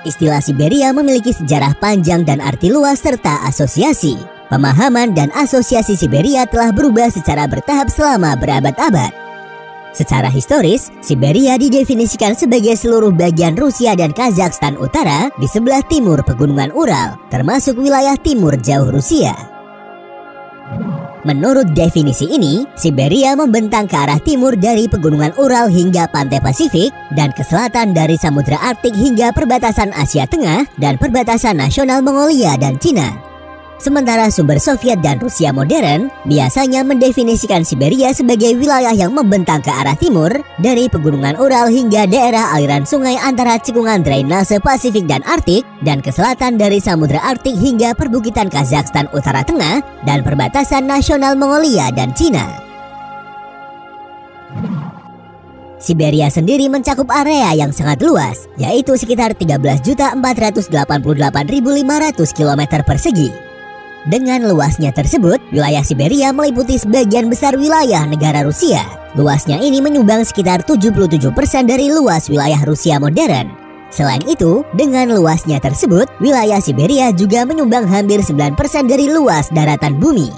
istilah Siberia memiliki sejarah panjang dan arti luas serta asosiasi. Pemahaman dan asosiasi Siberia telah berubah secara bertahap selama berabad-abad. Secara historis, Siberia didefinisikan sebagai seluruh bagian Rusia dan Kazakhstan Utara di sebelah timur Pegunungan Ural, termasuk wilayah timur jauh Rusia. Menurut definisi ini, Siberia membentang ke arah timur dari Pegunungan Ural hingga Pantai Pasifik dan ke selatan dari Samudra Arktik hingga perbatasan Asia Tengah dan perbatasan nasional Mongolia dan Cina. Sementara sumber Soviet dan Rusia modern biasanya mendefinisikan Siberia sebagai wilayah yang membentang ke arah timur dari Pegunungan Ural hingga daerah aliran sungai antara cekungan drainase Pasifik dan Arktik dan ke selatan dari Samudra Arktik hingga perbukitan Kazakhstan Utara Tengah dan perbatasan nasional Mongolia dan Cina. Siberia sendiri mencakup area yang sangat luas, yaitu sekitar 13.488.500 km persegi. Dengan luasnya tersebut, wilayah Siberia meliputi sebagian besar wilayah negara Rusia. Luasnya ini menyumbang sekitar 77% dari luas wilayah Rusia modern. Selain itu, dengan luasnya tersebut, wilayah Siberia juga menyumbang hampir 9% dari luas daratan bumi.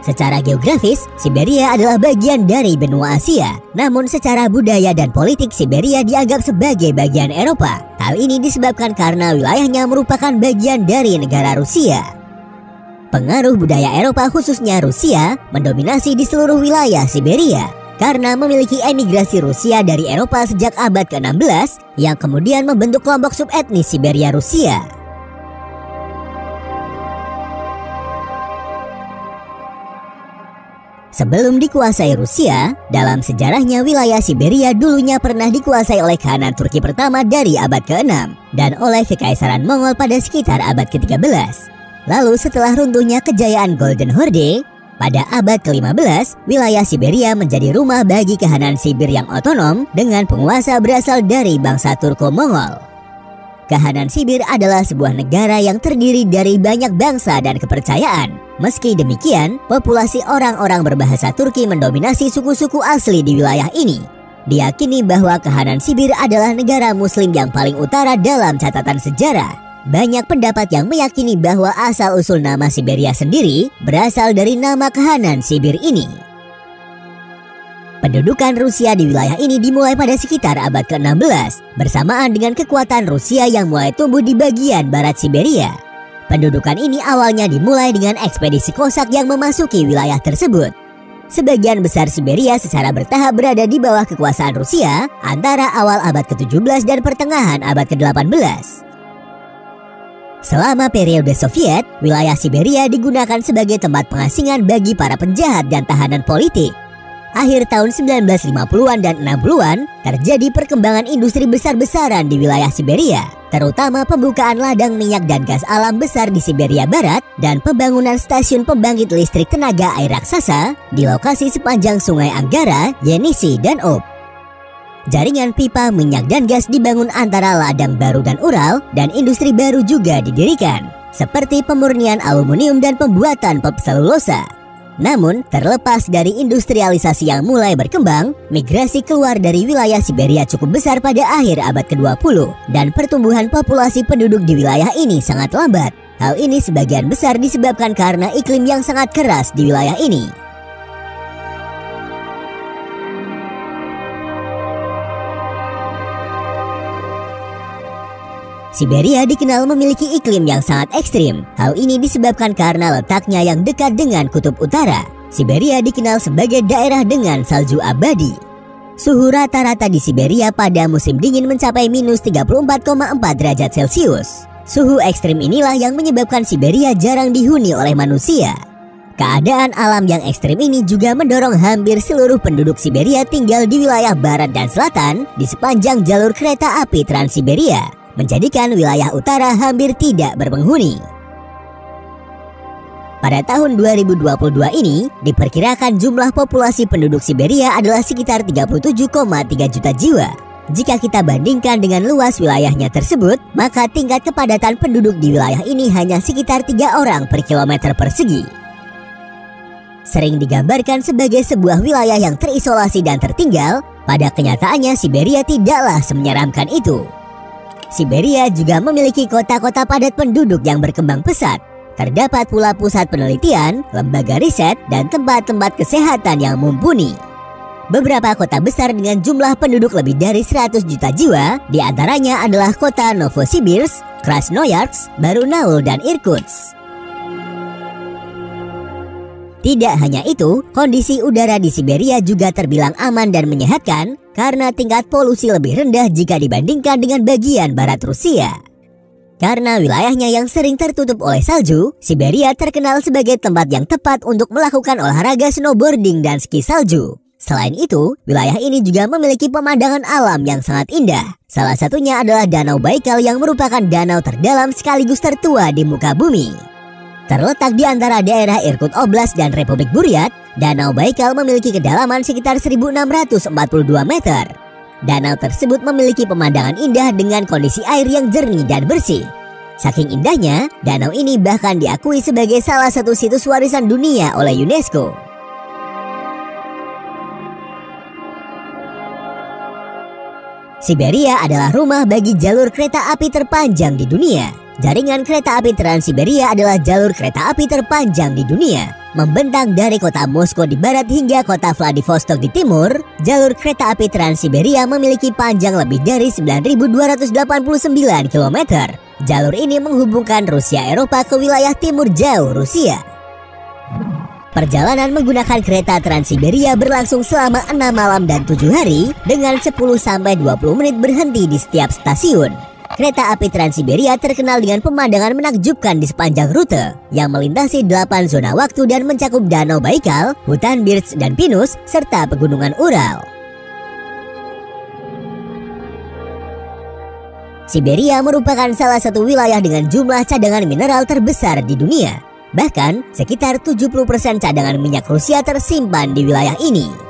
Secara geografis, Siberia adalah bagian dari benua Asia. Namun secara budaya dan politik, Siberia dianggap sebagai bagian Eropa. Hal ini disebabkan karena wilayahnya merupakan bagian dari negara Rusia. Pengaruh budaya Eropa khususnya Rusia mendominasi di seluruh wilayah Siberia karena memiliki emigrasi Rusia dari Eropa sejak abad ke-16 yang kemudian membentuk kelompok subetnis Siberia Rusia. Sebelum dikuasai Rusia, dalam sejarahnya wilayah Siberia dulunya pernah dikuasai oleh Khanan Turki pertama dari abad ke-6 dan oleh Kekaisaran Mongol pada sekitar abad ke-13. Lalu setelah runtuhnya kejayaan Golden Horde, pada abad ke-15, wilayah Siberia menjadi rumah bagi Khanan Sibir yang otonom dengan penguasa berasal dari bangsa Turko-Mongol. Khanan Sibir adalah sebuah negara yang terdiri dari banyak bangsa dan kepercayaan. Meski demikian, populasi orang-orang berbahasa Turki mendominasi suku-suku asli di wilayah ini. Diyakini bahwa Khanan Sibir adalah negara Muslim yang paling utara dalam catatan sejarah. Banyak pendapat yang meyakini bahwa asal-usul nama Siberia sendiri berasal dari nama Khanan Sibir ini. Pendudukan Rusia di wilayah ini dimulai pada sekitar abad ke-16, bersamaan dengan kekuatan Rusia yang mulai tumbuh di bagian barat Siberia. Pendudukan ini awalnya dimulai dengan ekspedisi Kosak yang memasuki wilayah tersebut. Sebagian besar Siberia secara bertahap berada di bawah kekuasaan Rusia antara awal abad ke-17 dan pertengahan abad ke-18. Selama periode Soviet, wilayah Siberia digunakan sebagai tempat pengasingan bagi para penjahat dan tahanan politik. Akhir tahun 1950-an dan 60-an, terjadi perkembangan industri besar-besaran di wilayah Siberia, terutama pembukaan ladang minyak dan gas alam besar di Siberia Barat dan pembangunan stasiun pembangkit listrik tenaga air raksasa di lokasi sepanjang Sungai Anggara, Yenisei, dan Ob. Jaringan pipa minyak dan gas dibangun antara ladang baru dan Ural, dan industri baru juga didirikan, seperti pemurnian aluminium dan pembuatan pulp selulosa. Namun, terlepas dari industrialisasi yang mulai berkembang, migrasi keluar dari wilayah Siberia cukup besar pada akhir abad ke-20 dan pertumbuhan populasi penduduk di wilayah ini sangat lambat. Hal ini sebagian besar disebabkan karena iklim yang sangat keras di wilayah ini. Siberia dikenal memiliki iklim yang sangat ekstrim. Hal ini disebabkan karena letaknya yang dekat dengan kutub utara. Siberia dikenal sebagai daerah dengan salju abadi. Suhu rata-rata di Siberia pada musim dingin mencapai minus 34,4 derajat Celcius. Suhu ekstrim inilah yang menyebabkan Siberia jarang dihuni oleh manusia. Keadaan alam yang ekstrim ini juga mendorong hampir seluruh penduduk Siberia tinggal di wilayah barat dan selatan di sepanjang jalur kereta api Trans-Siberia, menjadikan wilayah utara hampir tidak berpenghuni. Pada tahun 2022 ini, diperkirakan jumlah populasi penduduk Siberia adalah sekitar 37,3 juta jiwa. Jika kita bandingkan dengan luas wilayahnya tersebut, maka tingkat kepadatan penduduk di wilayah ini hanya sekitar 3 orang per kilometer persegi. Sering digambarkan sebagai sebuah wilayah yang terisolasi dan tertinggal, Pada kenyataannya Siberia tidaklah semenyeramkan itu. Siberia juga memiliki kota-kota padat penduduk yang berkembang pesat. Terdapat pula pusat penelitian, lembaga riset, dan tempat-tempat kesehatan yang mumpuni. Beberapa kota besar dengan jumlah penduduk lebih dari 100 juta jiwa, diantaranya adalah kota Novosibirsk, Krasnoyarsk, Barunaul, dan Irkutsk. Tidak hanya itu, kondisi udara di Siberia juga terbilang aman dan menyehatkan karena tingkat polusi lebih rendah jika dibandingkan dengan bagian barat Rusia. Karena wilayahnya yang sering tertutup oleh salju, Siberia terkenal sebagai tempat yang tepat untuk melakukan olahraga snowboarding dan ski salju. Selain itu, wilayah ini juga memiliki pemandangan alam yang sangat indah. Salah satunya adalah Danau Baikal yang merupakan danau terdalam sekaligus tertua di muka bumi. Terletak di antara daerah Irkut Oblast dan Republik Buryat, Danau Baikal memiliki kedalaman sekitar 1.642 meter. Danau tersebut memiliki pemandangan indah dengan kondisi air yang jernih dan bersih. Saking indahnya, danau ini bahkan diakui sebagai salah satu situs warisan dunia oleh UNESCO. Siberia adalah rumah bagi jalur kereta api terpanjang di dunia. Jaringan kereta api Trans-Siberia adalah jalur kereta api terpanjang di dunia. Membentang dari kota Moskow di barat hingga kota Vladivostok di timur, jalur kereta api Trans-Siberia memiliki panjang lebih dari 9.289 km. Jalur ini menghubungkan Rusia Eropa ke wilayah timur jauh Rusia. Perjalanan menggunakan kereta Trans-Siberia berlangsung selama 6 malam dan 7 hari dengan 10-20 menit berhenti di setiap stasiun. Kereta api Trans-Siberia terkenal dengan pemandangan menakjubkan di sepanjang rute yang melintasi 8 zona waktu dan mencakup Danau Baikal, hutan Birch dan pinus, serta pegunungan Ural. Siberia merupakan salah satu wilayah dengan jumlah cadangan mineral terbesar di dunia. Bahkan, sekitar 70% cadangan minyak Rusia tersimpan di wilayah ini.